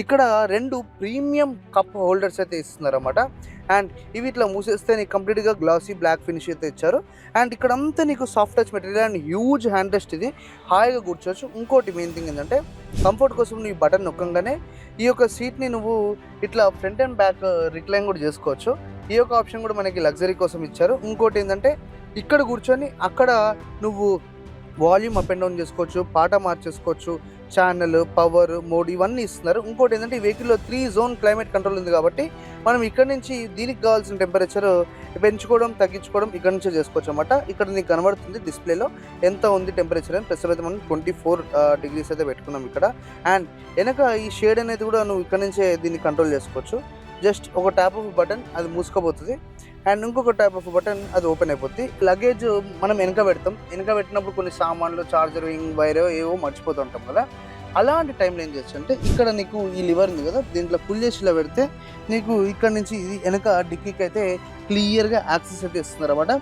ఇక్కడ 2 premium cup holders అయితే ఇస్తున్నారన్నమాట. And ఇవి ఇట్లా మూసేస్తే నీకు కంప్లీట్‌గా గ్లాసీ బ్లాక్ ఫినిష్ అయితే ఇచ్చారు. అండ్ ఇక్కడంతా నీకు soft touch material and huge hand rest ఇది. హాయిగా కూర్చోవచ్చు. ఇంకోటి మెయిన్ థింగ్ ఏంటంటే కంఫర్ట్ కోసం నువ్వు ఈ బటన్ నొక్కంగానే ఈ యొక్క సీట్‌ని నువ్వు ఇట్లా ఫ్రంట్ అండ్ బ్యాక్ రిక్లైన్ కూడా చేసుకోవచ్చు. ఈ యొక్క ఆప్షన్ కూడా మనకి లగ్జరీ కోసం ఇచ్చారు. ఇంకోటి ఏంటంటే ఇక్కడ కూర్చొని అక్కడ నువ్వు వాల్యూమ్ అప్ అండ్ డౌన్ చేసుకోవచ్చు, పాట మార్చేసుకోవచ్చు, ఛానల్, పవర్, మోడ్ ఇవన్నీ ఇస్తున్నారు. ఇంకోటి ఏంటంటే ఈ వెహికల్‌లో 3 జోన్ క్లైమేట్ కంట్రోల్ ఉంది కాబట్టి మనం ఇక్కడ నుంచి దీనికి కావాల్సిన టెంపరేచర్ పెంచుకోవడం, తగ్గించుకోవడం ఇక్కడ నుంచే చేసుకోవచ్చు అన్నమాట. ఇక్కడ నీకు కనబడుతుంది డిస్ప్లేలో ఎంత ఉంది టెంపరేచర్ అని. ప్రస్తుతం అయితే మనం 24 డిగ్రీస్ అయితే పెట్టుకున్నాం ఇక్కడ. అండ్ వెనక ఈ షేడ్ అనేది కూడా నువ్వు ఇక్కడ నుంచే దీన్ని కంట్రోల్ చేసుకోవచ్చు. జస్ట్ ఒక ట్యాప్ ఆఫ్ బటన్ అది మూసుకుపోతుంది. అండ్ ఇంకొక టైప్ ఆఫ్ బటన్ అది ఓపెన్ అయిపోద్ది. లగేజ్ మనం వెనక పెడతాం. వెనక పెట్టినప్పుడు కొన్ని సామాన్లు, చార్జర్, వైర్ ఏవో మర్చిపోతూ ఉంటాం కదా. అలాంటి టైంలో ఏం చేయొచ్చు అంటే ఇక్కడ నీకు ఈ లివర్ ఉంది కదా, దీంట్లో పుల్ చేసి ఇలా పెడితే నీకు ఇక్కడ నుంచి ఇది వెనక డిక్కీకి అయితే క్లియర్గా యాక్సెస్ అయితే ఇస్తున్నారు అన్నమాట.